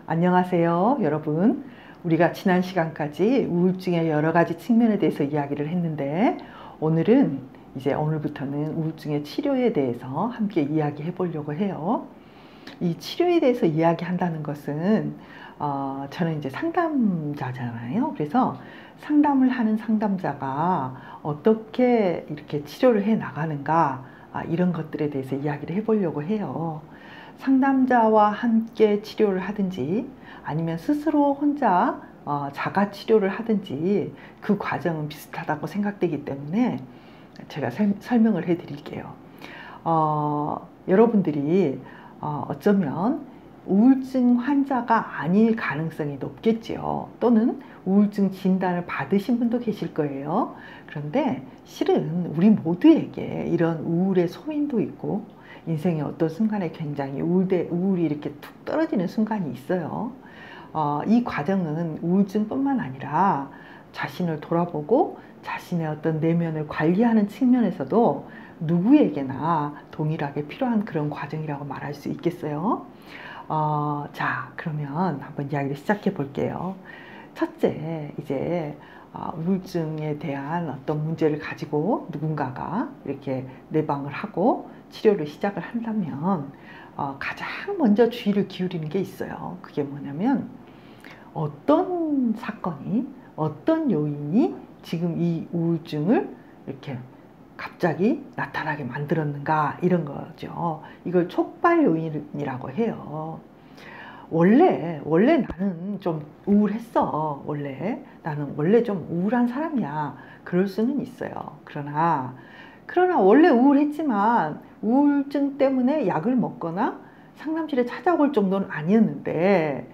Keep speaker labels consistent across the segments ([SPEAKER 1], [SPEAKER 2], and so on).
[SPEAKER 1] 안녕하세요, 여러분. 우리가 지난 시간까지 우울증의 여러 가지 측면에 대해서 이야기를 했는데, 오늘부터는 우울증의 치료에 대해서 함께 이야기해 보려고 해요. 이 치료에 대해서 이야기한다는 것은 저는 이제 상담자잖아요. 그래서 상담을 하는 상담자가 어떻게 이렇게 치료를 해 나가는가, 이런 것들에 대해서 이야기를 해 보려고 해요. 상담자와 함께 치료를 하든지 아니면 스스로 혼자 자가 치료를 하든지 그 과정은 비슷하다고 생각되기 때문에 제가 설명을 해 드릴게요. 여러분들이 어쩌면 우울증 환자가 아닐 가능성이 높겠지요. 또는 우울증 진단을 받으신 분도 계실 거예요. 그런데 실은 우리 모두에게 이런 우울의 소인도 있고, 인생의 어떤 순간에 굉장히 우울이 이렇게 툭 떨어지는 순간이 있어요. 이 과정은 우울증뿐만 아니라 자신을 돌아보고 자신의 어떤 내면을 관리하는 측면에서도 누구에게나 동일하게 필요한 그런 과정이라고 말할 수 있겠어요. 자, 그러면 한번 이야기를 시작해 볼게요. 첫째, 우울증에 대한 어떤 문제를 가지고 누군가가 이렇게 내방을 하고 치료를 시작을 한다면 가장 먼저 주의를 기울이는 게 있어요. 그게 뭐냐면 어떤 사건이, 어떤 요인이 지금 이 우울증을 이렇게 갑자기 나타나게 만들었는가, 이런 거죠. 이걸 촉발 요인이라고 해요. 원래 나는 좀 우울했어. 나는 원래 좀 우울한 사람이야. 그럴 수는 있어요. 그러나 원래 우울했지만 우울증 때문에 약을 먹거나 상담실에 찾아올 정도는 아니었는데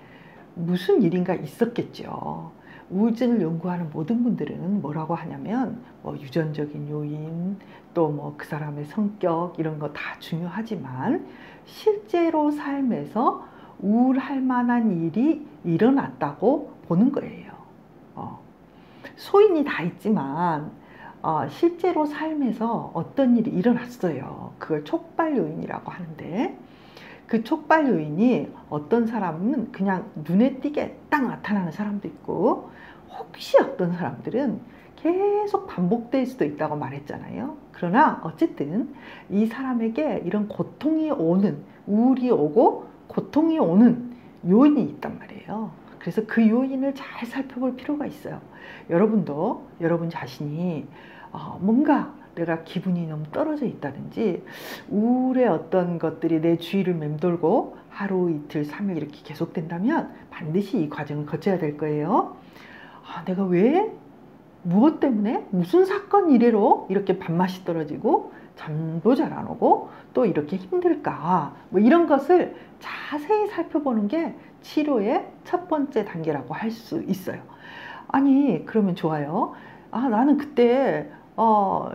[SPEAKER 1] 무슨 일인가 있었겠죠. 우울증을 연구하는 모든 분들은 뭐라고 하냐면 유전적인 요인, 또 그 사람의 성격, 이런 거 다 중요하지만 실제로 삶에서 우울할 만한 일이 일어났다고 보는 거예요. 소인이 다 있지만 실제로 삶에서 어떤 일이 일어났어요. 그걸 촉발 요인이라고 하는데, 그 촉발 요인이 어떤 사람은 그냥 눈에 띄게 딱 나타나는 사람도 있고, 혹시 어떤 사람들은 계속 반복될 수도 있다고 말했잖아요. 그러나 어쨌든 이 사람에게 이런 고통이 오는, 우울이 오고 고통이 오는 요인이 있단 말이에요. 그래서 그 요인을 잘 살펴볼 필요가 있어요. 여러분도 여러분 자신이 뭔가 내가 기분이 너무 떨어져 있다든지 우울의 어떤 것들이 내 주위를 맴돌고 하루 이틀 3일 이렇게 계속된다면 반드시 이 과정을 거쳐야 될 거예요. 내가 왜, 무엇 때문에, 무슨 사건 이래로 이렇게 밥맛이 떨어지고 잠도 잘 안 오고 또 이렇게 힘들까, 이런 것을 자세히 살펴보는 게 치료의 첫 번째 단계라고 할 수 있어요. 아니, 그러면 좋아요. 나는 그때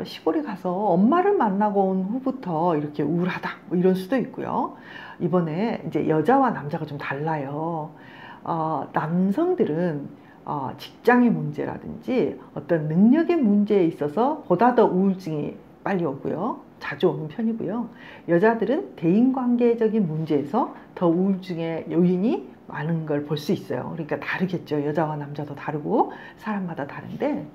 [SPEAKER 1] 시골에 가서 엄마를 만나고 온 후부터 이렇게 우울하다, 이럴 수도 있고요. 이번에 이제 여자와 남자가 좀 달라요. 남성들은 직장의 문제라든지 어떤 능력의 문제에 있어서 보다 더 우울증이 빨리 오고요. 자주 오는 편이고요. 여자들은 대인관계적인 문제에서 더 우울증의 요인이 많은 걸 볼 수 있어요. 그러니까 다르겠죠. 여자와 남자도 다르고 사람마다 다른데,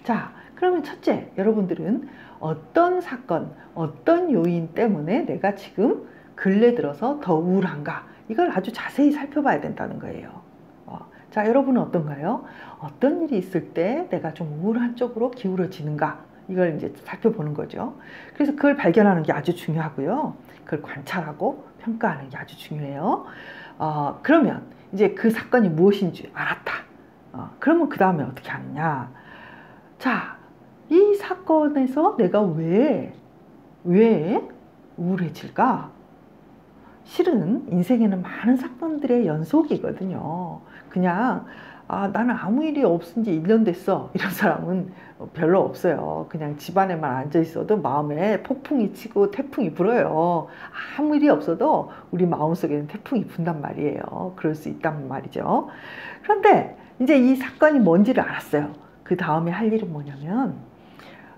[SPEAKER 1] 자, 그러면 첫째, 여러분들은 어떤 사건, 어떤 요인 때문에 내가 지금 근래 들어서 더 우울한가, 이걸 아주 자세히 살펴봐야 된다는 거예요. 자, 여러분은 어떤가요? 어떤 일이 있을 때 내가 좀 우울한 쪽으로 기울어지는가, 이걸 이제 살펴보는 거죠. 그래서 그걸 발견하는 게 아주 중요하고요. 그걸 관찰하고 평가하는 게 아주 중요해요. 그러면 이제 그 사건이 무엇인지 알았다. 그러면 그 다음에 어떻게 하느냐. 자, 이 사건에서 내가 왜 우울해질까? 실은 인생에는 많은 사건들의 연속이거든요. 그냥 나는 아무 일이 없은 지 1년 됐어, 이런 사람은 별로 없어요. 그냥 집안에만 앉아 있어도 마음에 폭풍이 치고 태풍이 불어요. 아무 일이 없어도 우리 마음속에는 태풍이 분단 말이에요. 그럴 수 있단 말이죠. 그런데 이제 이 사건이 뭔지를 알았어요. 그 다음에 할 일은 뭐냐면,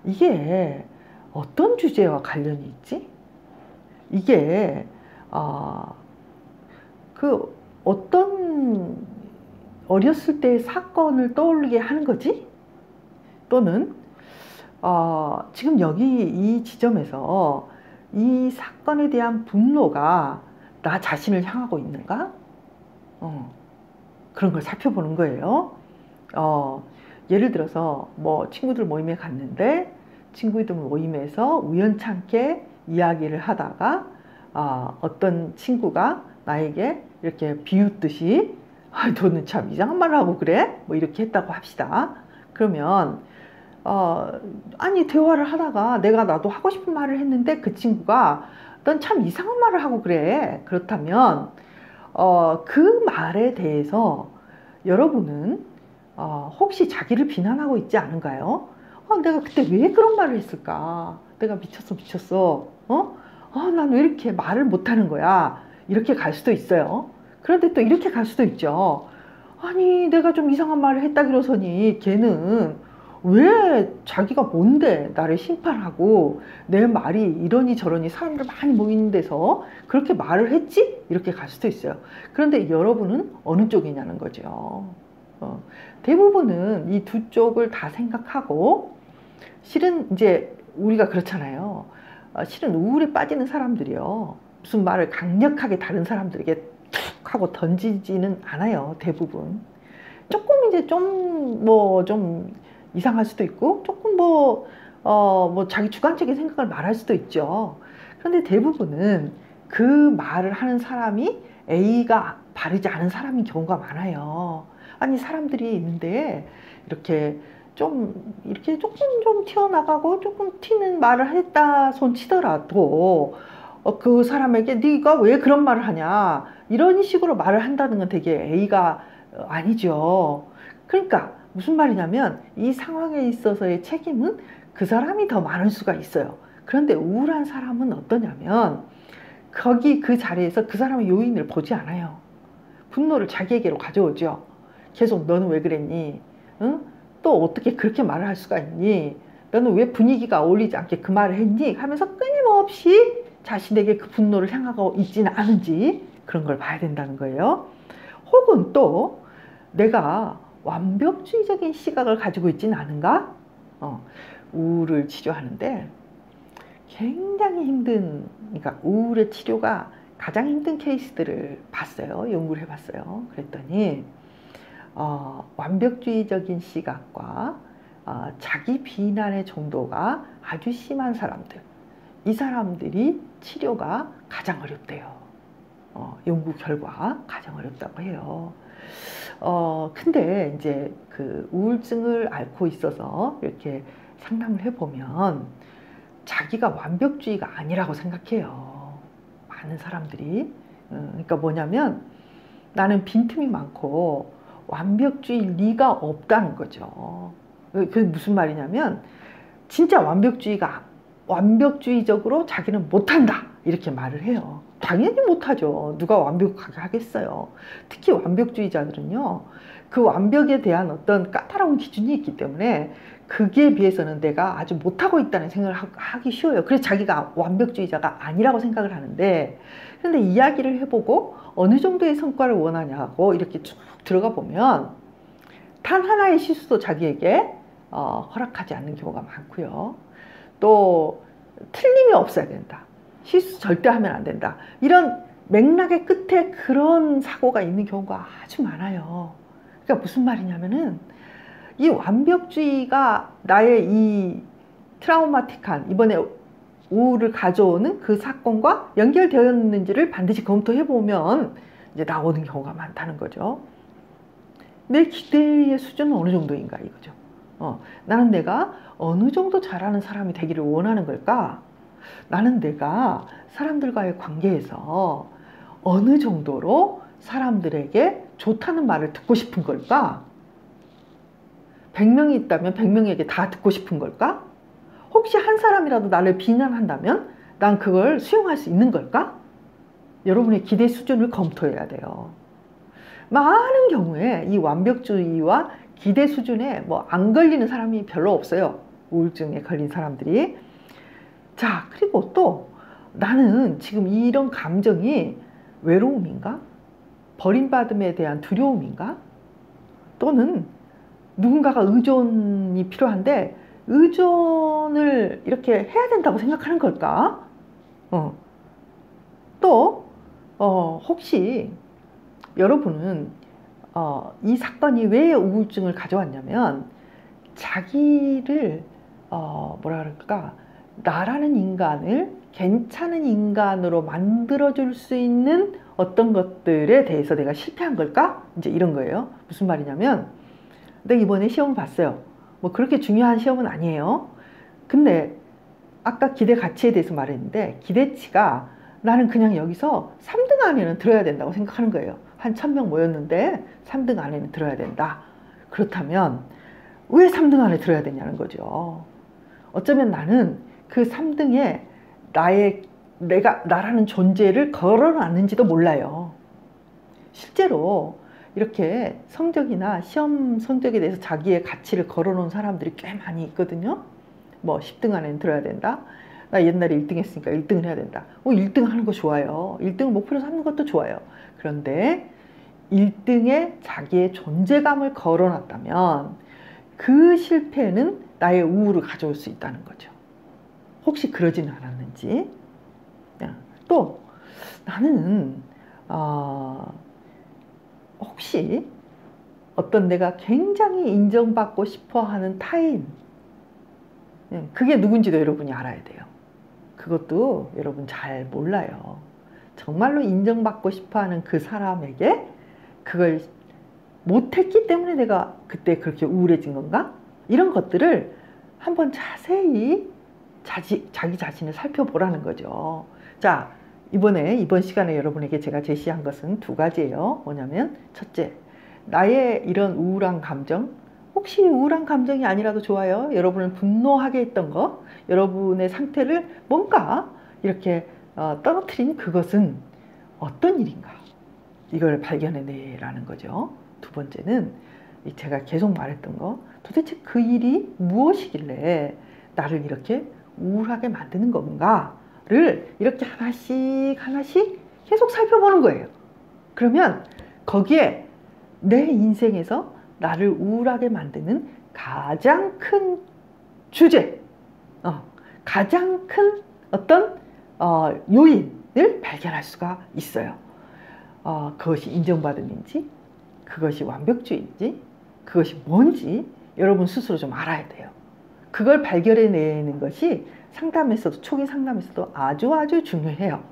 [SPEAKER 1] 이게 어떤 주제와 관련이 있지? 이게 그 어떤 어렸을 때의 사건을 떠올리게 하는 거지? 또는 지금 여기 이 지점에서 이 사건에 대한 분노가 나 자신을 향하고 있는가? 그런 걸 살펴보는 거예요. 예를 들어서 뭐 친구들 모임에 갔는데 친구들 모임에서 우연찮게 이야기를 하다가 어떤 친구가 나에게 이렇게 비웃듯이 너는 참 이상한 말을 하고 그래? 뭐 이렇게 했다고 합시다. 그러면 아니 대화를 하다가 내가 나도 하고 싶은 말을 했는데 그 친구가 넌 참 이상한 말을 하고 그래. 그렇다면 그 말에 대해서 여러분은 혹시 자기를 비난하고 있지 않은가요? 내가 그때 왜 그런 말을 했을까? 내가 미쳤어. 난 왜 이렇게 말을 못하는 거야? 이렇게 갈 수도 있어요. 그런데 또 이렇게 갈 수도 있죠. 아니 내가 좀 이상한 말을 했다기로서니 걔는 왜 자기가 뭔데 나를 심판하고 내 말이 이러니 저러니 사람들 많이 모이는 데서 그렇게 말을 했지? 이렇게 갈 수도 있어요. 그런데 여러분은 어느 쪽이냐는 거죠. 대부분은 이 두 쪽을 다 생각하고 실은 이제 우리가 그렇잖아요. 실은 우울에 빠지는 사람들이요. 무슨 말을 강력하게 다른 사람들에게 툭 하고 던지지는 않아요. 대부분. 조금 이제 좀 이상할 수도 있고 조금 뭐 자기 주관적인 생각을 말할 수도 있죠. 그런데 대부분은 그 말을 하는 사람이 A가 바르지 않은 사람인 경우가 많아요. 아니 사람들이 있는데 이렇게 조금 좀 튀어나가고 조금 튀는 말을 했다 손 치더라도 그 사람에게 네가 왜 그런 말을 하냐 이런 식으로 말을 한다는 건 되게 A가 아니죠. 그러니까 무슨 말이냐면 이 상황에 있어서의 책임은 그 사람이 더 많을 수가 있어요. 그런데 우울한 사람은 어떠냐면 거기 그 자리에서 그 사람의 요인을 보지 않아요. 분노를 자기에게로 가져오죠. 계속 너는 왜 그랬니? 응? 또 어떻게 그렇게 말을 할 수가 있니? 너는 왜 분위기가 어울리지 않게 그 말을 했니? 하면서 끊임없이 자신에게 그 분노를 향하고 있지는 않은지 그런 걸 봐야 된다는 거예요. 혹은 또 내가 완벽주의적인 시각을 가지고 있지는 않은가? 우울을 치료하는데 굉장히 그러니까 우울의 치료가 가장 힘든 케이스들을 봤어요. 연구를 해봤어요. 그랬더니 완벽주의적인 시각과 자기 비난의 정도가 아주 심한 사람들, 이 사람들이 치료가 가장 어렵대요. 연구 결과 가장 어렵다고 해요. 근데 이제 그 우울증을 앓고 있어서 이렇게 상담을 해보면 자기가 완벽주의가 아니라고 생각해요. 많은 사람들이. 그러니까 뭐냐면 나는 빈틈이 많고 완벽주의일 리가 없다는 거죠. 그게 무슨 말이냐면 진짜 완벽주의적으로 자기는 못한다 이렇게 말을 해요. 당연히 못하죠. 누가 완벽하게 하겠어요. 특히 완벽주의자들은요. 그 완벽에 대한 어떤 까다로운 기준이 있기 때문에 그기에 비해서는 내가 아주 못하고 있다는 생각을 하기 쉬워요. 그래서 자기가 완벽주의자가 아니라고 생각을 하는데 그런데 이야기를 해보고 어느 정도의 성과를 원하냐고 이렇게 쭉 들어가 보면 단 하나의 실수도 자기에게 허락하지 않는 경우가 많고요. 또 틀림이 없어야 된다. 실수 절대 하면 안 된다. 이런 맥락의 끝에 그런 사고가 있는 경우가 아주 많아요. 그러니까 무슨 말이냐면은 이 완벽주의가 나의 이 트라우마틱한 이번에 우울을 가져오는 그 사건과 연결되었는지를 반드시 검토해 보면 이제 나오는 경우가 많다는 거죠. 내 기대의 수준은 어느 정도인가 이거죠. 나는 내가 어느 정도 잘하는 사람이 되기를 원하는 걸까? 나는 내가 사람들과의 관계에서 어느 정도로 사람들에게 좋다는 말을 듣고 싶은 걸까? 100명이 있다면 100명에게 다 듣고 싶은 걸까? 혹시 한 사람이라도 나를 비난한다면 난 그걸 수용할 수 있는 걸까? 여러분의 기대 수준을 검토해야 돼요. 많은 경우에 이 완벽주의와 기대 수준에 뭐 안 걸리는 사람이 별로 없어요. 우울증에 걸린 사람들이. 자, 그리고 또 나는 지금 이런 감정이 외로움인가? 버림받음에 대한 두려움인가? 또는 누군가가 의존이 필요한데 의존을 이렇게 해야 된다고 생각하는 걸까? 또 혹시 여러분은 이 사건이 왜 우울증을 가져왔냐면 자기를 뭐라 그럴까, 나라는 인간을 괜찮은 인간으로 만들어줄 수 있는 어떤 것들에 대해서 내가 실패한 걸까? 이제 이런 거예요. 무슨 말이냐면 내가 이번에 시험을 봤어요. 뭐 그렇게 중요한 시험은 아니에요. 근데 아까 기대 가치에 대해서 말했는데 기대치가 나는 그냥 여기서 3등 안에는 들어야 된다고 생각하는 거예요. 한 1000명 모였는데 3등 안에는 들어야 된다. 그렇다면 왜 3등 안에 들어야 되냐는 거죠. 어쩌면 나는 그 3등에 나라는 존재를 걸어놨는지도 몰라요. 실제로 이렇게 성적이나 시험 성적에 대해서 자기의 가치를 걸어놓은 사람들이 꽤 많이 있거든요. 뭐 10등 안에는 들어야 된다. 나 옛날에 1등 했으니까 1등을 해야 된다. 1등 하는 거 좋아요. 1등을 목표로 삼는 것도 좋아요. 그런데 1등에 자기의 존재감을 걸어놨다면 그 실패는 나의 우울을 가져올 수 있다는 거죠. 혹시 그러지는 않았는지. 또 나는 혹시 어떤 내가 굉장히 인정받고 싶어하는 타인, 그게 누군지도 여러분이 알아야 돼요. 그것도 여러분 잘 몰라요. 정말로 인정받고 싶어하는 그 사람에게 그걸 못했기 때문에 내가 그때 그렇게 우울해진 건가? 이런 것들을 한번 자세히 자기 자신을 살펴보라는 거죠. 자, 이번 시간에 여러분에게 제가 제시한 것은 2가지예요. 뭐냐면 첫째, 나의 이런 우울한 감정, 혹시 우울한 감정이 아니라도 좋아요. 여러분을 분노하게 했던 거, 여러분의 상태를 뭔가 이렇게 떨어뜨린 그것은 어떤 일인가? 이걸 발견해내라는 거죠. 2번째는 제가 계속 말했던 거, 도대체 그 일이 무엇이길래 나를 이렇게 우울하게 만드는 건가를 이렇게 하나씩 계속 살펴보는 거예요. 그러면 거기에 내 인생에서 나를 우울하게 만드는 가장 큰 주제, 가장 큰 어떤 요인을 발견할 수가 있어요. 그것이 인정받음인지, 그것이 완벽주의인지, 그것이 뭔지 여러분 스스로 좀 알아야 돼요. 그걸 발견해내는 것이 초기 상담에서도 아주 중요해요.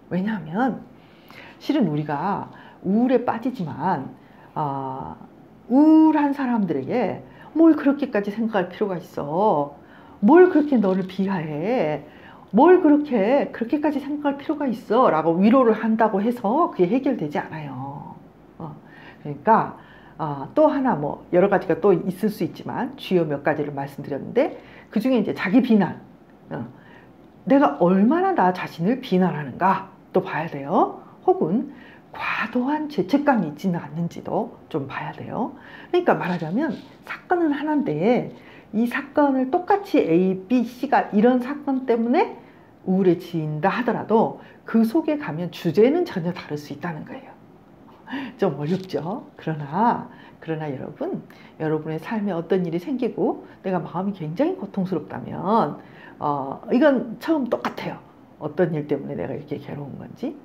[SPEAKER 1] 왜냐하면 실은 우리가 우울에 빠지지만 우울한 사람들에게 뭘 그렇게까지 생각할 필요가 있어, 뭘 그렇게 너를 비하해, 뭘 그렇게까지 생각할 필요가 있어 라고 위로를 한다고 해서 그게 해결되지 않아요. 그러니까 또 하나 뭐 여러 가지가 또 있을 수 있지만 주요 몇 가지를 말씀드렸는데, 그 중에 이제 자기 비난, 내가 얼마나 나 자신을 비난하는가 또 봐야 돼요. 혹은 과도한 죄책감이 있지는 않는지도 좀 봐야 돼요. 그러니까 말하자면 사건은 하나인데 이 사건을 똑같이 A, B, C가 이런 사건 때문에 우울해진다 하더라도 그 속에 가면 주제는 전혀 다를 수 있다는 거예요. 좀 어렵죠. 그러나 여러분의 삶에 어떤 일이 생기고 내가 마음이 굉장히 고통스럽다면 이건 처음 똑같아요. 어떤 일 때문에 내가 이렇게 괴로운 건지,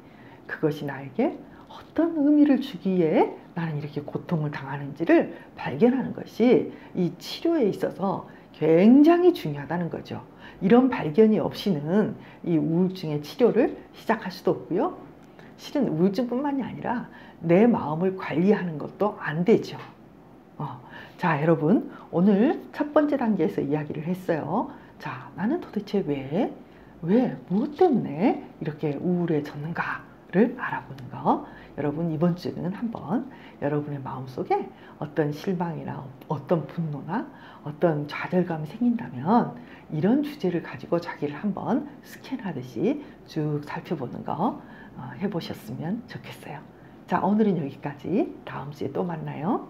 [SPEAKER 1] 그것이 나에게 어떤 의미를 주기에 나는 이렇게 고통을 당하는지를 발견하는 것이 이 치료에 있어서 굉장히 중요하다는 거죠. 이런 발견이 없이는 이 우울증의 치료를 시작할 수도 없고요. 실은 우울증뿐만이 아니라 내 마음을 관리하는 것도 안 되죠. 자, 여러분, 오늘 첫 번째 단계에서 이야기를 했어요. 자, 나는 도대체 왜 무엇 때문에 이렇게 우울해졌는가를 알아보는 거. 여러분, 이번 주는 한번 여러분의 마음속에 어떤 실망이나 어떤 분노나 어떤 좌절감이 생긴다면 이런 주제를 가지고 자기를 한번 스캔하듯이 쭉 살펴보는 거 해보셨으면 좋겠어요. 자, 오늘은 여기까지. 다음 주에 또 만나요.